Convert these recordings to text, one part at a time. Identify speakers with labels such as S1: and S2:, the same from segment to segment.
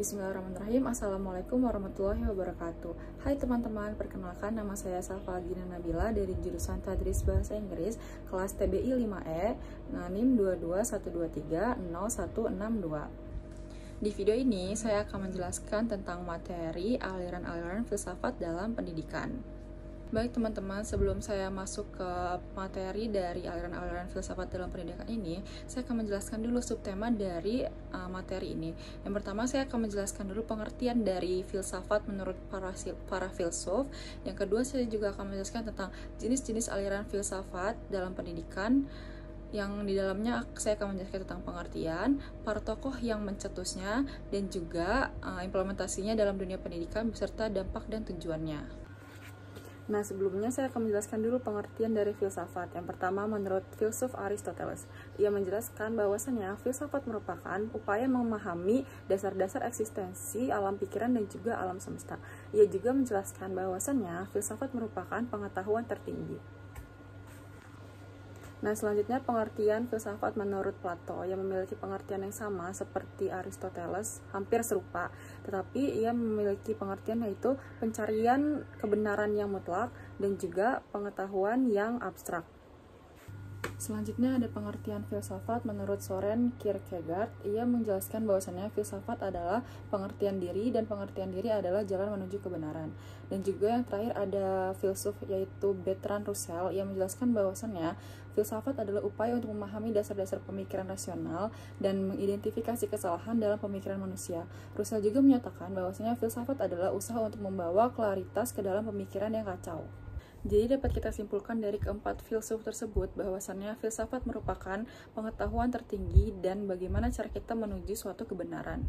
S1: Bismillahirrahmanirrahim. Assalamualaikum warahmatullahi wabarakatuh. Hai teman-teman, perkenalkan nama saya Safa Gina Nabila dari jurusan Tadris Bahasa Inggris kelas TBI 5E, NIM 221230162. Di video ini saya akan menjelaskan tentang materi aliran-aliran filsafat dalam pendidikan. Baik teman-teman, sebelum saya masuk ke materi dari aliran-aliran filsafat dalam pendidikan ini, saya akan menjelaskan dulu subtema dari materi ini. Yang pertama, saya akan menjelaskan dulu pengertian dari filsafat menurut para filsuf. Yang kedua, saya juga akan menjelaskan tentang jenis-jenis aliran filsafat dalam pendidikan, yang di dalamnya saya akan menjelaskan tentang pengertian, para tokoh yang mencetusnya, dan juga implementasinya dalam dunia pendidikan beserta dampak dan tujuannya. Nah, sebelumnya saya akan menjelaskan dulu pengertian dari filsafat. Yang pertama, menurut filsuf Aristoteles, ia menjelaskan bahwasannya filsafat merupakan upaya memahami dasar-dasar eksistensi alam pikiran dan juga alam semesta. Ia juga menjelaskan bahwasannya filsafat merupakan pengetahuan tertinggi. Nah, selanjutnya pengertian filsafat menurut Plato yang memiliki pengertian yang sama seperti Aristoteles, hampir serupa, tetapi ia memiliki pengertian yaitu pencarian kebenaran yang mutlak dan juga pengetahuan yang abstrak. Selanjutnya ada pengertian filsafat menurut Soren Kierkegaard. Ia menjelaskan bahwasannya filsafat adalah pengertian diri dan pengertian diri adalah jalan menuju kebenaran. Dan juga yang terakhir ada filsuf yaitu Bertrand Russell. Ia menjelaskan bahwasannya filsafat adalah upaya untuk memahami dasar-dasar pemikiran rasional dan mengidentifikasi kesalahan dalam pemikiran manusia. Russell juga menyatakan bahwasannya filsafat adalah usaha untuk membawa klaritas ke dalam pemikiran yang kacau. Jadi dapat kita simpulkan dari keempat filsuf tersebut bahwasannya filsafat merupakan pengetahuan tertinggi dan bagaimana cara kita menuju suatu kebenaran.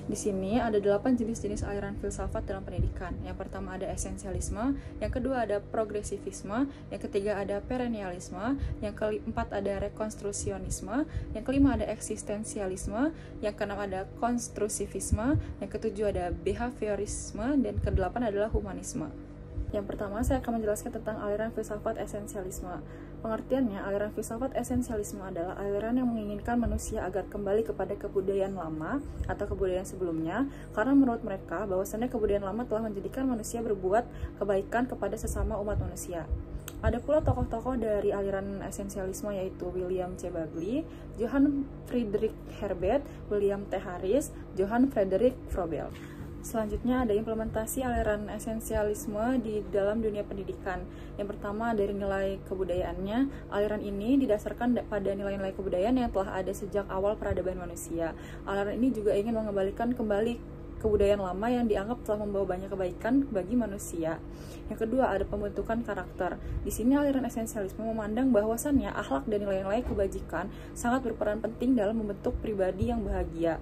S1: Di sini ada 8 jenis-jenis aliran filsafat dalam pendidikan. Yang pertama ada esensialisme, yang kedua ada progresivisme, yang ketiga ada perennialisme, yang keempat ada rekonstrusionisme, yang kelima ada eksistensialisme, yang keenam ada konstrusivisme, yang ketujuh ada behaviorisme, dan kedelapan adalah humanisme. Yang pertama, saya akan menjelaskan tentang aliran filsafat esensialisme. Pengertiannya, aliran filsafat esensialisme adalah aliran yang menginginkan manusia agar kembali kepada kebudayaan lama atau kebudayaan sebelumnya, karena menurut mereka bahwasannya kebudayaan lama telah menjadikan manusia berbuat kebaikan kepada sesama umat manusia. Ada pula tokoh-tokoh dari aliran esensialisme yaitu William C. Bagley, Johann Friedrich Herbert, William T. Harris, Johann Friedrich Froebel. Selanjutnya ada implementasi aliran esensialisme di dalam dunia pendidikan. Yang pertama dari nilai kebudayaannya, aliran ini didasarkan pada nilai-nilai kebudayaan yang telah ada sejak awal peradaban manusia. Aliran ini juga ingin mengembalikan kembali kebudayaan lama yang dianggap telah membawa banyak kebaikan bagi manusia. Yang kedua ada pembentukan karakter. Di sini aliran esensialisme memandang bahwasannya akhlak dan nilai-nilai kebajikan sangat berperan penting dalam membentuk pribadi yang bahagia.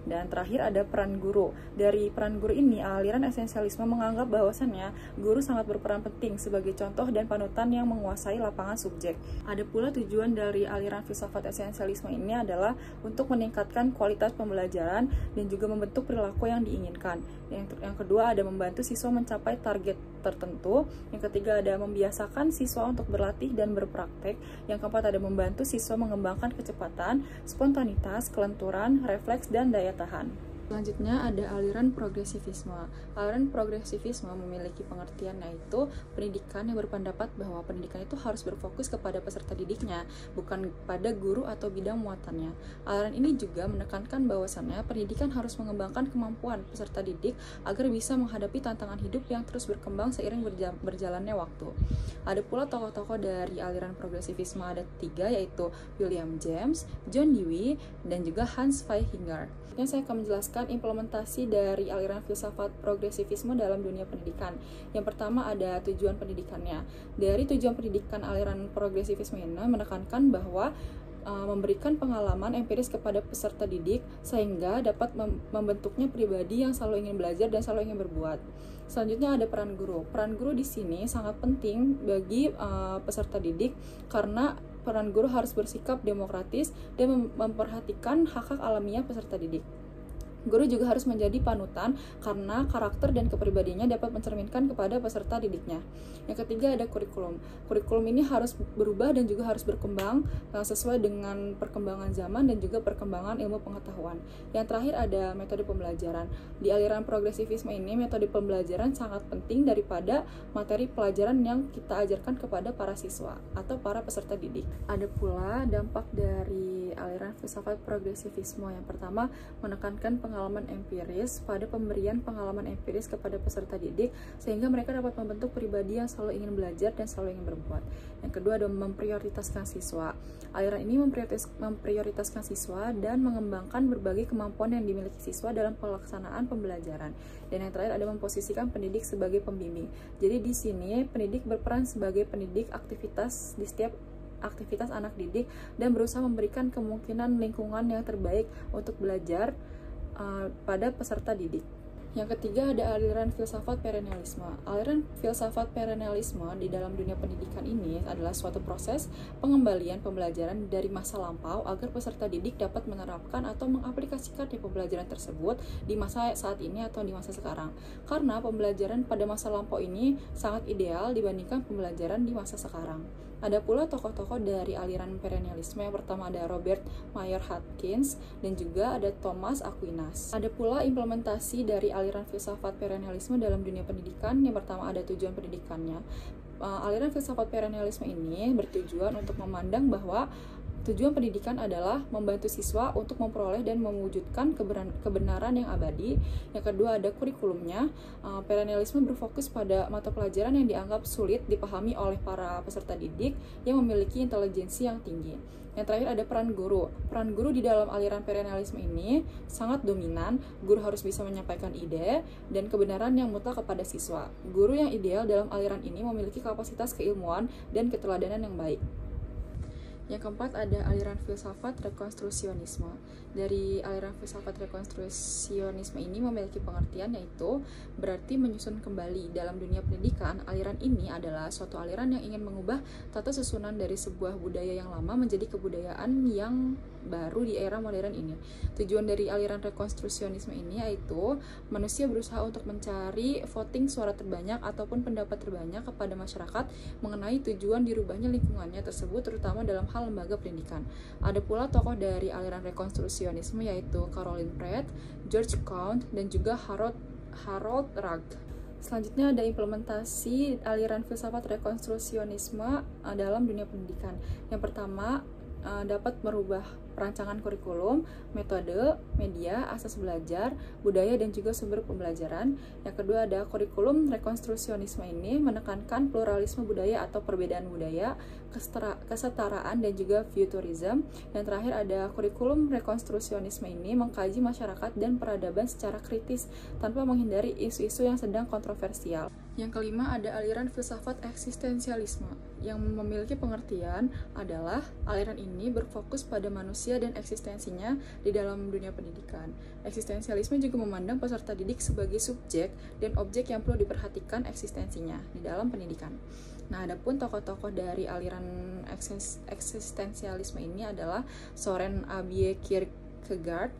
S1: Dan terakhir ada peran guru. Dari peran guru ini, aliran esensialisme menganggap bahwasannya guru sangat berperan penting sebagai contoh dan panutan yang menguasai lapangan subjek. Ada pula tujuan dari aliran filsafat esensialisme ini adalah untuk meningkatkan kualitas pembelajaran dan juga membentuk perilaku yang diinginkan. Yang kedua ada membantu siswa mencapai target tertentu. Yang ketiga ada membiasakan siswa untuk berlatih dan berpraktek. Yang keempat ada membantu siswa mengembangkan kecepatan, spontanitas, kelenturan, refleks, dan daya tahan. Selanjutnya ada aliran progresivisme. Aliran progresivisme memiliki pengertian yaitu pendidikan yang berpendapat bahwa pendidikan itu harus berfokus kepada peserta didiknya, bukan pada guru atau bidang muatannya. Aliran ini juga menekankan bahwasannya pendidikan harus mengembangkan kemampuan peserta didik agar bisa menghadapi tantangan hidup yang terus berkembang seiring berjalannya waktu. Ada pula tokoh-tokoh dari aliran progresivisme, ada 3 yaitu William James, John Dewey, dan juga Hans Feihinger. Saya akan menjelaskan implementasi dari aliran filsafat progresivisme dalam dunia pendidikan. Yang pertama ada tujuan pendidikannya. Dari tujuan pendidikan aliran progresivisme ini menekankan bahwa memberikan pengalaman empiris kepada peserta didik sehingga dapat membentuknya pribadi yang selalu ingin belajar dan selalu ingin berbuat. Selanjutnya ada peran guru. Peran guru di sini sangat penting bagi peserta didik karena peran guru harus bersikap demokratis dan memperhatikan hak-hak alamiah peserta didik. Guru juga harus menjadi panutan karena karakter dan kepribadiannya dapat mencerminkan kepada peserta didiknya. Yang ketiga ada kurikulum. Kurikulum ini harus berubah dan juga harus berkembang sesuai dengan perkembangan zaman dan juga perkembangan ilmu pengetahuan. Yang terakhir ada metode pembelajaran. Di aliran progresivisme ini, metode pembelajaran sangat penting daripada materi pelajaran yang kita ajarkan kepada para siswa atau para peserta didik. Ada pula dampak dari aliran filsafat progresivisme. Yang pertama, menekankan pengalaman empiris pada pemberian pengalaman empiris kepada peserta didik sehingga mereka dapat membentuk pribadi yang selalu ingin belajar dan selalu ingin berbuat. Yang kedua ada memprioritaskan siswa. Aliran ini memprioritaskan siswa dan mengembangkan berbagai kemampuan yang dimiliki siswa dalam pelaksanaan pembelajaran. Dan yang terakhir ada memposisikan pendidik sebagai pembimbing. Jadi di sini pendidik berperan sebagai pendidik aktivitas di setiap aktivitas anak didik dan berusaha memberikan kemungkinan lingkungan yang terbaik untuk belajar pada peserta didik. Yang ketiga ada aliran filsafat perennialisme. Aliran filsafat perennialisme di dalam dunia pendidikan ini adalah suatu proses pengembalian pembelajaran dari masa lampau agar peserta didik dapat menerapkan atau mengaplikasikan pembelajaran tersebut di masa saat ini atau di masa sekarang. Karena pembelajaran pada masa lampau ini sangat ideal dibandingkan pembelajaran di masa sekarang. Ada pula tokoh-tokoh dari aliran perennialisme. Yang pertama ada Robert Mayer Hopkins dan juga ada Thomas Aquinas. Ada pula implementasi dari aliran filsafat perennialisme dalam dunia pendidikan. Yang pertama ada tujuan pendidikannya. Aliran filsafat perennialisme ini bertujuan untuk memandang bahwa tujuan pendidikan adalah membantu siswa untuk memperoleh dan mewujudkan kebenaran yang abadi. Yang kedua ada kurikulumnya. Perennialisme berfokus pada mata pelajaran yang dianggap sulit dipahami oleh para peserta didik yang memiliki intelijensi yang tinggi. Yang terakhir ada peran guru. Peran guru di dalam aliran perennialisme ini sangat dominan. Guru harus bisa menyampaikan ide dan kebenaran yang mutlak kepada siswa. Guru yang ideal dalam aliran ini memiliki kapasitas keilmuan dan keteladanan yang baik. Yang keempat ada aliran filsafat rekonstrusionisme. Dari aliran filsafat rekonstrusionisme ini memiliki pengertian yaitu berarti menyusun kembali. Dalam dunia pendidikan, aliran ini adalah suatu aliran yang ingin mengubah tata susunan dari sebuah budaya yang lama menjadi kebudayaan yang baru di era modern ini. Tujuan dari aliran rekonstrusionisme ini yaitu manusia berusaha untuk mencari voting suara terbanyak ataupun pendapat terbanyak kepada masyarakat mengenai tujuan dirubahnya lingkungannya tersebut, terutama dalam hal lembaga pendidikan. Ada pula tokoh dari aliran rekonstrusionisme yaitu Caroline Pratt, George Count, dan juga Harold Rugg. Selanjutnya ada implementasi aliran filsafat rekonstrusionisme dalam dunia pendidikan. Yang pertama dapat merubah perancangan kurikulum, metode, media, asas belajar, budaya, dan juga sumber pembelajaran. Yang kedua ada kurikulum rekonstrusionisme ini menekankan pluralisme budaya atau perbedaan budaya, kesetaraan, dan juga futurism. Yang terakhir ada kurikulum rekonstrusionisme ini mengkaji masyarakat dan peradaban secara kritis tanpa menghindari isu-isu yang sedang kontroversial. Yang kelima ada aliran filsafat eksistensialisme yang memiliki pengertian adalah aliran ini berfokus pada manusia dan eksistensinya di dalam dunia pendidikan. Eksistensialisme juga memandang peserta didik sebagai subjek dan objek yang perlu diperhatikan eksistensinya di dalam pendidikan. Nah, adapun tokoh-tokoh dari aliran eksistensialisme ini adalah Soren Abbé Kierkegaard,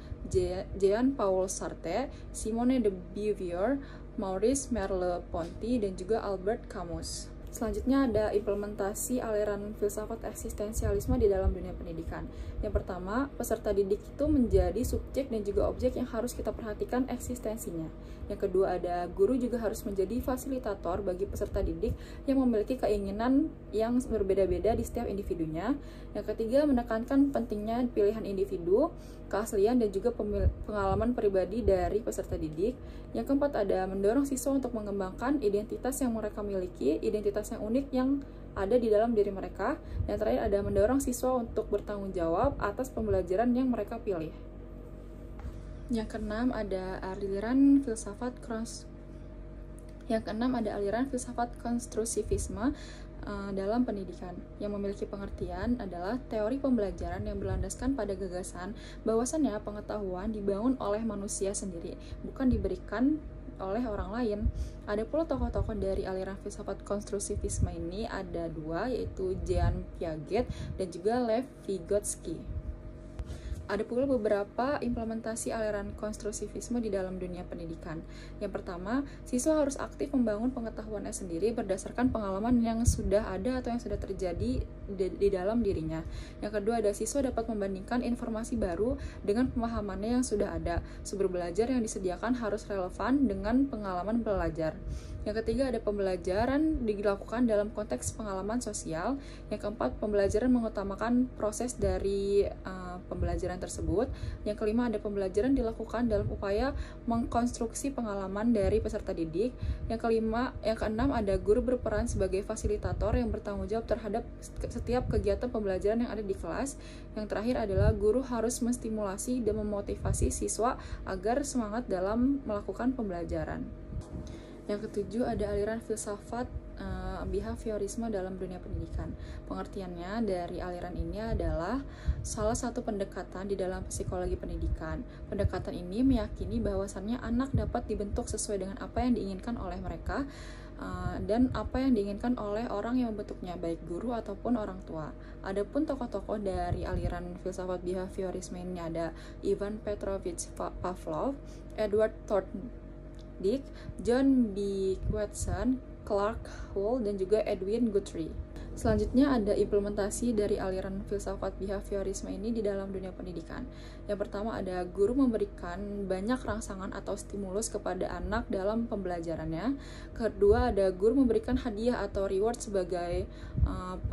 S1: Jean-Paul Sartre, Simone de Beauvoir, Maurice Merleau-Ponty, dan juga Albert Camus. Selanjutnya ada implementasi aliran filsafat eksistensialisme di dalam dunia pendidikan. Yang pertama, peserta didik itu menjadi subjek dan juga objek yang harus kita perhatikan eksistensinya. Yang kedua ada guru juga harus menjadi fasilitator bagi peserta didik yang memiliki keinginan yang berbeda-beda di setiap individunya. Yang ketiga, menekankan pentingnya pilihan individu, keaslian, dan juga pengalaman pribadi dari peserta didik. Yang keempat ada mendorong siswa untuk mengembangkan identitas yang mereka miliki, identitas yang unik yang ada di dalam diri mereka. Yang terakhir ada mendorong siswa untuk bertanggung jawab atas pembelajaran yang mereka pilih. Yang keenam ada aliran filsafat konstrusivisme dalam pendidikan yang memiliki pengertian adalah teori pembelajaran yang berlandaskan pada gagasan bahwasannya pengetahuan dibangun oleh manusia sendiri, bukan diberikan oleh orang lain. Ada pula tokoh-tokoh dari aliran filsafat konstruksivisme ini ada dua, yaitu Jean Piaget dan juga Lev Vygotsky. Ada pula beberapa implementasi aliran konstruksivisme di dalam dunia pendidikan. Yang pertama, siswa harus aktif membangun pengetahuannya sendiri berdasarkan pengalaman yang sudah ada atau yang sudah terjadi di dalam dirinya. Yang kedua, ada siswa dapat membandingkan informasi baru dengan pemahamannya yang sudah ada. Sumber belajar yang disediakan harus relevan dengan pengalaman belajar. Yang ketiga, ada pembelajaran dilakukan dalam konteks pengalaman sosial. Yang keempat, pembelajaran mengutamakan proses dari pembelajaran tersebut. Yang kelima, ada pembelajaran dilakukan dalam upaya mengkonstruksi pengalaman dari peserta didik. Yang keenam, ada guru berperan sebagai fasilitator yang bertanggung jawab terhadap setiap kegiatan pembelajaran yang ada di kelas. Yang terakhir adalah guru harus menstimulasi dan memotivasi siswa agar semangat dalam melakukan pembelajaran. Yang ketujuh, ada aliran filsafat behaviorisme dalam dunia pendidikan. Pengertiannya dari aliran ini adalah salah satu pendekatan di dalam psikologi pendidikan. Pendekatan ini meyakini bahwasannya anak dapat dibentuk sesuai dengan apa yang diinginkan oleh mereka dan apa yang diinginkan oleh orang yang membentuknya, baik guru ataupun orang tua. Adapun tokoh-tokoh dari aliran filsafat behaviorisme ini ada Ivan Petrovich Pavlov, Edward Thorndike, John B. Watson, Clark Hull, dan juga Edwin Guthrie. Selanjutnya ada implementasi dari aliran filsafat behaviorisme ini di dalam dunia pendidikan. Yang pertama, ada guru memberikan banyak rangsangan atau stimulus kepada anak dalam pembelajarannya. Kedua, ada guru memberikan hadiah atau reward sebagai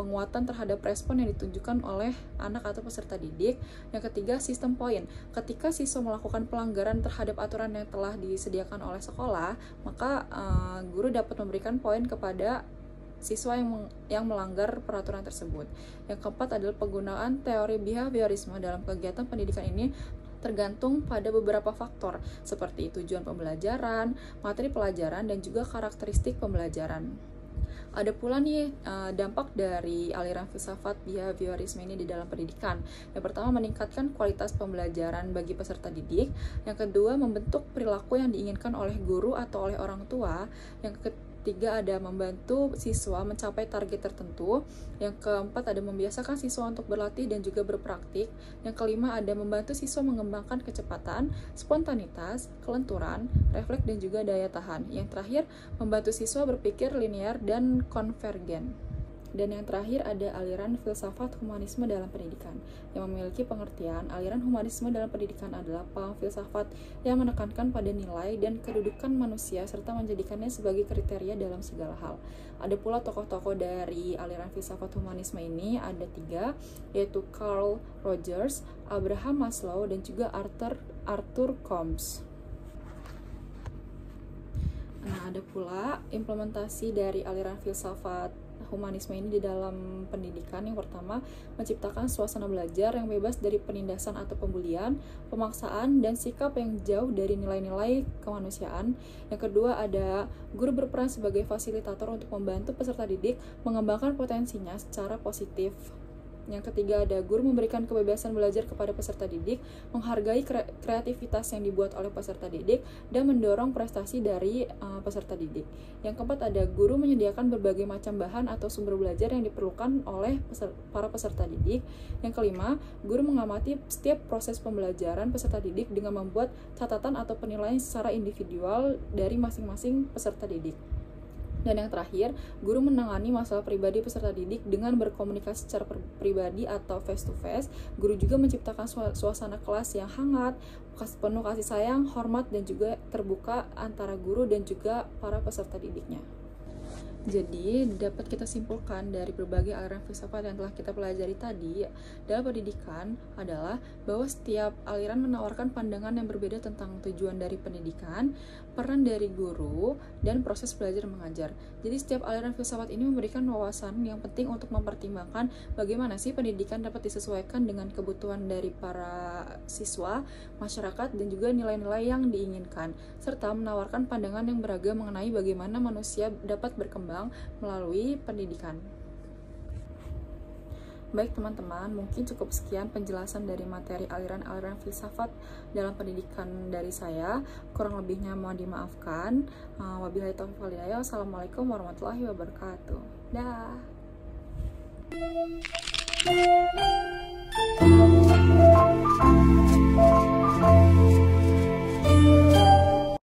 S1: penguatan terhadap respon yang ditunjukkan oleh anak atau peserta didik. Yang ketiga, sistem poin. Ketika siswa melakukan pelanggaran terhadap aturan yang telah disediakan oleh sekolah, maka guru dapat memberikan poin kepada siswa yang melanggar peraturan tersebut. Yang keempat adalah penggunaan teori behaviorisme dalam kegiatan pendidikan ini tergantung pada beberapa faktor seperti tujuan pembelajaran, materi pelajaran, dan juga karakteristik pembelajaran. Ada pula nih dampak dari aliran filsafat behaviorisme ini di dalam pendidikan. Yang pertama, meningkatkan kualitas pembelajaran bagi peserta didik. Yang kedua, membentuk perilaku yang diinginkan oleh guru atau oleh orang tua. Yang ketiga, ada membantu siswa mencapai target tertentu. Yang keempat, ada membiasakan siswa untuk berlatih dan juga berpraktik. Yang kelima, ada membantu siswa mengembangkan kecepatan, spontanitas, kelenturan, refleks, dan juga daya tahan. Yang terakhir, membantu siswa berpikir linear dan konvergen. Dan yang terakhir, ada aliran filsafat humanisme dalam pendidikan, yang memiliki pengertian aliran humanisme dalam pendidikan adalah paham filsafat yang menekankan pada nilai dan kedudukan manusia serta menjadikannya sebagai kriteria dalam segala hal. Ada pula tokoh-tokoh dari aliran filsafat humanisme ini, ada 3, yaitu Carl Rogers, Abraham Maslow, dan juga Arthur Combs. Nah, ada pula implementasi dari aliran filsafat humanisme ini di dalam pendidikan. Yang pertama, menciptakan suasana belajar yang bebas dari penindasan atau pembulian, pemaksaan, dan sikap yang jauh dari nilai-nilai kemanusiaan. Yang kedua, ada guru berperan sebagai fasilitator untuk membantu peserta didik mengembangkan potensinya secara positif. Yang ketiga, ada guru memberikan kebebasan belajar kepada peserta didik, menghargai kreativitas yang dibuat oleh peserta didik, dan mendorong prestasi dari peserta didik. Yang keempat, ada guru menyediakan berbagai macam bahan atau sumber belajar yang diperlukan oleh para peserta didik. Yang kelima, guru mengamati setiap proses pembelajaran peserta didik dengan membuat catatan atau penilaian secara individual dari masing-masing peserta didik. Dan yang terakhir, guru menangani masalah pribadi peserta didik dengan berkomunikasi secara pribadi atau face to face. Guru juga menciptakan suasana kelas yang hangat, penuh kasih sayang, hormat, dan juga terbuka antara guru dan juga para peserta didiknya. Jadi, dapat kita simpulkan dari berbagai aliran filsafat yang telah kita pelajari tadi dalam pendidikan adalah bahwa setiap aliran menawarkan pandangan yang berbeda tentang tujuan dari pendidikan, peran dari guru, dan proses belajar mengajar. Jadi, setiap aliran filsafat ini memberikan wawasan yang penting untuk mempertimbangkan bagaimana sih pendidikan dapat disesuaikan dengan kebutuhan dari para siswa, masyarakat, dan juga nilai-nilai yang diinginkan, serta menawarkan pandangan yang beragam mengenai bagaimana manusia dapat berkembang melalui pendidikan. Baik teman-teman, mungkin cukup sekian penjelasan dari materi aliran-aliran filsafat dalam pendidikan dari saya. Kurang lebihnya mohon dimaafkan. Wabillahi taufiq wal hidayah. Wassalamualaikum warahmatullahi wabarakatuh. Dah.